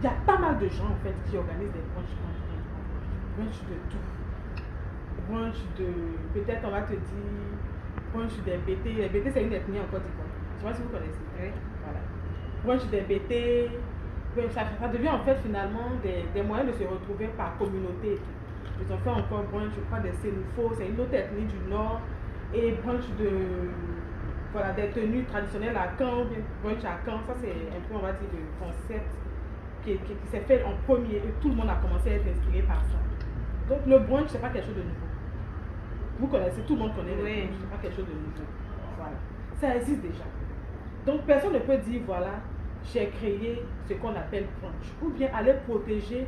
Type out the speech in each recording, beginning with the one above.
Il y a pas mal de gens en fait qui organisent des brunchs, brunch de tout. Brunch de, peut-être on va te dire, brunch des BT. Les BT c'est une ethnie en Côte d'Ivoire. Je ne sais pas si vous connaissez. Oui. Voilà. Brunch des BT. Ça devient en fait finalement des moyens de se retrouver par communauté. Ils ont fait encore brunch, je crois, des Sénoufos, c'est une autre ethnie du Nord. Et brunch de, voilà, des tenues traditionnelles à Caen, brunch à Caen. Ça c'est un peu, on va dire, le concept qui s'est fait en premier et tout le monde a commencé à être inspiré par ça. Donc le brunch, c'est pas quelque chose de nouveau. Vous connaissez, tout le monde connaît le brunch, c'est pas quelque chose de nouveau. Voilà. Ça existe déjà. Donc personne ne peut dire, voilà, j'ai créé ce qu'on appelle brunch. Ou bien aller protéger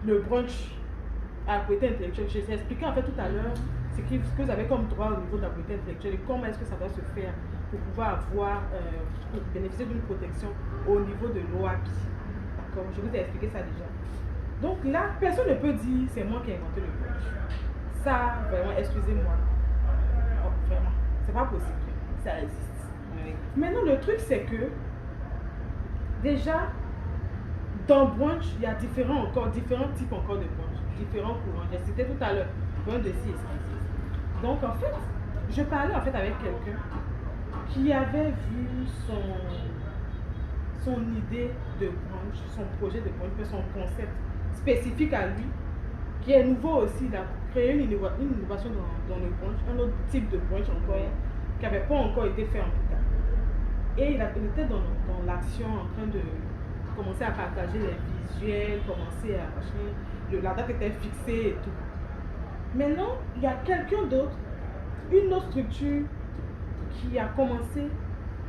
le brunch à la propriété intellectuelle. Je vous ai expliqué en fait tout à l'heure ce que vous avez comme droit au niveau de la propriété intellectuelle et comment est-ce que ça doit se faire pour pouvoir avoir, pour bénéficier d'une protection au niveau de l'OAPI. D'accord, je vous ai expliqué ça déjà. Donc là, personne ne peut dire c'est moi qui ai inventé le brunch. Ça, vraiment, excusez-moi. Oh, vraiment, c'est pas possible. Ça existe. Oui. Maintenant, le truc, c'est que déjà, dans brunch, il y a différents types encore de brunch, différents courants. J'ai cité tout à l'heure, brunch de ci et ça. Donc, en fait, je parlais en fait avec quelqu'un qui avait vu son idée de brunch, son projet de brunch, son concept spécifique à lui, qui est nouveau aussi. Il a créé une innovation dans le brunch, un autre type de brunch encore, qui n'avait pas encore été fait en tout cas. Et il était dans l'action en train de commencer à partager les visuels, commencer à machin, la date était fixée et tout. Maintenant, il y a quelqu'un d'autre, une autre structure qui a commencé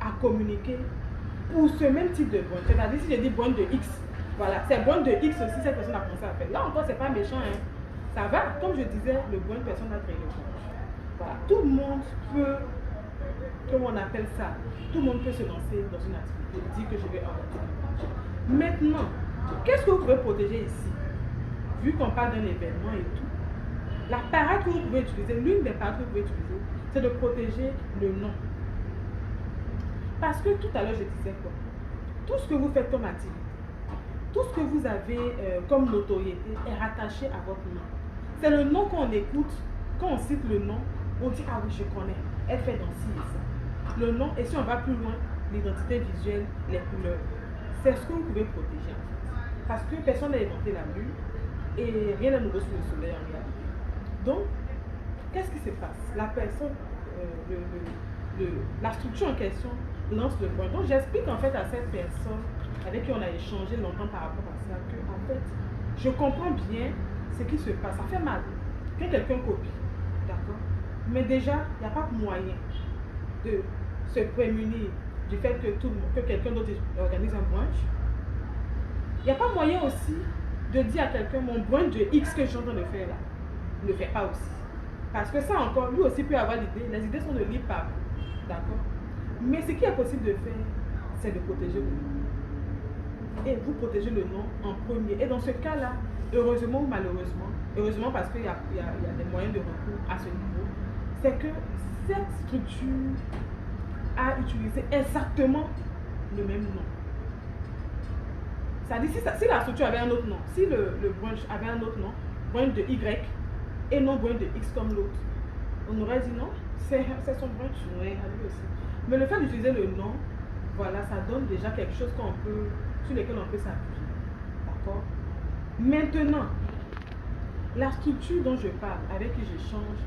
à communiquer pour ce même type de brunch. C'est-à-dire, si je dis brunch de X, voilà, c'est brunch de X aussi, cette personne a commencé à faire. Là encore, c'est pas méchant, hein. Ça va, comme je disais, le brunch, personne n'a créé le brunch. Voilà, tout le monde peut, comment on appelle ça, tout le monde peut se lancer dans une activité, dire que je vais inventer le brunch. Maintenant, qu'est-ce que vous pouvez protéger ici? Vu qu'on parle d'un événement et tout, la parade que vous pouvez utiliser, l'une des parades que vous pouvez utiliser, c'est de protéger le nom. Parce que tout à l'heure, je disais quoi? Tout ce que vous faites comme activité, tout ce que vous avez comme notoriété est rattaché à votre nom. C'est le nom qu'on écoute, quand on cite le nom, on dit ah oui, je connais, elle fait dans ci et ça. Le nom, et si on va plus loin, l'identité visuelle, les couleurs. C'est ce que vous pouvez protéger en fait. Parce que personne n'a inventé la lune et rien n'est nouveau sous le soleil en réalité. Donc, qu'est-ce qui se passe? La personne, la structure en question lance le point. Donc, j'explique en fait à cette personne avec qui on a échangé longtemps par rapport à ça que, en fait, je comprends bien ce qui se passe. Ça fait mal que quelqu'un copie, d'accord? Mais déjà, il n'y a pas moyen de se prémunir du fait que quelqu'un d'autre organise un brunch. Il n'y a pas moyen aussi de dire à quelqu'un mon brunch de X que je suis en train de faire là, ne le fait pas aussi. Parce que ça encore, lui aussi peut avoir l'idée. Les idées sont de libre par vous, d'accord? Mais ce qui est possible de faire, c'est de protéger le nom. Et vous protégez le nom en premier. Et dans ce cas-là, heureusement ou malheureusement, heureusement parce qu'il y a des moyens de recours à ce niveau, c'est que cette structure a utilisé exactement le même nom. C'est-à-dire, si la structure avait un autre nom, si le brunch avait un autre nom, brunch de Y, et non brunch de X comme l'autre, on aurait dit non, c'est son brunch, à lui aussi. Mais le fait d'utiliser le nom, voilà, ça donne déjà quelque chose sur lequel on peut s'appuyer. D'accord? Maintenant, la structure dont je parle, avec qui j'échange,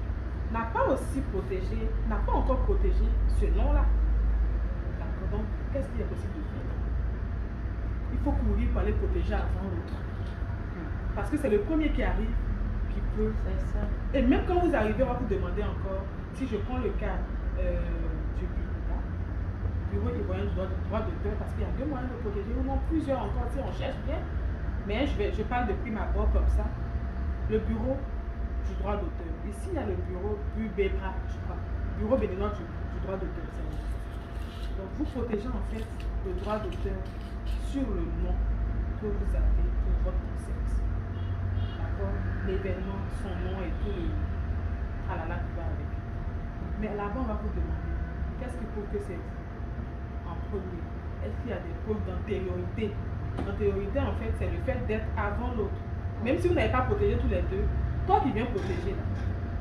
n'a pas encore protégé ce nom-là. D'accord? Donc, qu'est-ce qu'il est possible de faire? Il faut courir pour aller protéger avant l'autre. Parce que c'est le premier qui arrive qui peut. C'est ça. Et même quand vous arrivez, on va vous demander encore, si je prends le cas du bureau ivoirien du droit d'auteur, parce qu'il y a deux moyens de protéger, ou non plusieurs encore, si on cherche bien. Mais je parle de prime abord comme ça. Le bureau du droit d'auteur. Ici, il y a le bureau BUBEBRA, je crois. Bureau béninois du droit d'auteur. Donc, vous protégez en fait le droit d'auteur sur le nom que vous avez pour votre concept. D'accord? L'événement, son nom et tout le tralala qui va avec. Mais là-bas, on va vous demander qu'est-ce qui prouve que c'est vous en premier? Est-ce qu'il y a des preuves d'antériorité En théorie, en fait, c'est le fait d'être avant l'autre. Même si vous n'avez pas protégé tous les deux, toi qui viens protéger là,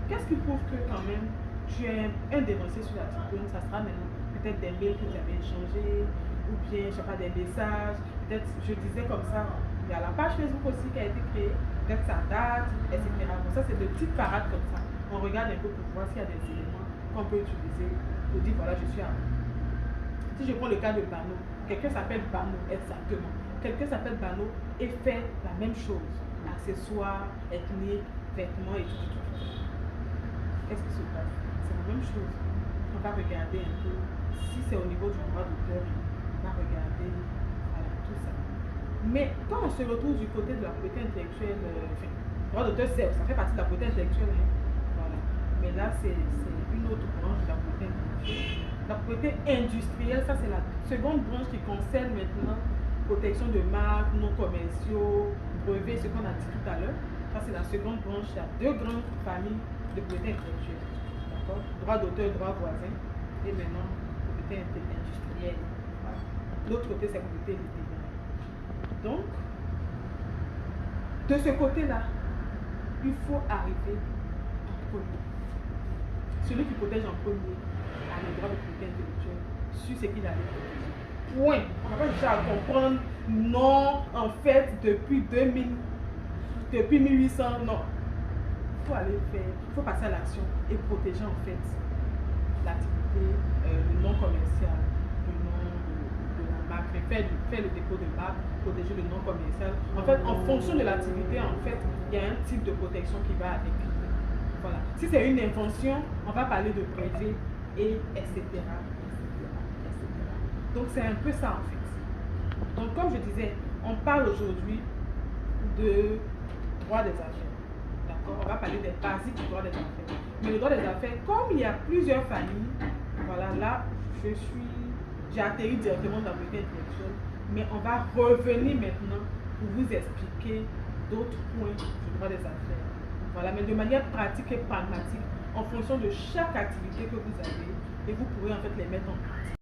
qu'est-ce qui prouve que quand même tu es un dénoncé sur la tribune? Ça sera maintenant peut-être des mails que vous avez échangés, ou bien, je sais pas, des messages. Peut-être, je disais comme ça, il y a la page Facebook aussi qui a été créée, peut-être sa date, etc. Donc ça, c'est de petites parades comme ça. On regarde un peu pour voir s'il y a des éléments qu'on peut utiliser pour dire, voilà, je suis à... Si je prends le cas de Bano, quelqu'un s'appelle Bano, exactement. Quelqu'un s'appelle Bano et fait la même chose. Accessoires, ethniques, vêtements et tout. Qu'est-ce qui se passe? C'est la même chose. On va regarder un peu. Si c'est au niveau du droit d'auteur, on va regarder voilà, tout ça. Mais quand on se retrouve du côté de la propriété intellectuelle, droit d'auteur, ça fait partie de la propriété intellectuelle. Hein. Voilà. Mais là, c'est une autre branche de la propriété intellectuelle. La propriété industrielle, ça c'est la seconde branche qui concerne maintenant protection de marques, non commerciaux, brevets, ce qu'on a dit tout à l'heure. Ça c'est la seconde branche. Il y a deux grandes familles de propriété intellectuelle. D'accord? Droit d'auteur, droit voisin. Et maintenant, propriété industrielle. Voilà. L'autre côté, c'est propriété littéraire. Donc, de ce côté-là, il faut arriver en premier. Celui qui protège en premier a le droit de propriété intellectuelle sur ce qu'il a protéger. Point. On va pas chercher à comprendre. Non, en fait, depuis 2000, depuis 1800, non. Il faut aller faire, il faut passer à l'action et protéger en fait l'activité, le non commercial, le nom de la marque, faire le dépôt de marque, protéger le non commercial. En fait, en fonction de l'activité, en fait, il y a un type de protection qui va avec. Voilà. Si c'est une invention, on va parler de brevet et etc. Donc c'est un peu ça en fait. Donc comme je disais, on parle aujourd'hui de droit des affaires. D'accord? On va parler des basiques du droit des affaires. Mais le droit des affaires, comme il y a plusieurs familles, voilà, là, j'ai atterri directement dans le propriété intellectuelle, mais on va revenir maintenant pour vous expliquer d'autres points du droit des affaires. Voilà, mais de manière pratique et pragmatique, en fonction de chaque activité que vous avez, et vous pourrez en fait les mettre en pratique.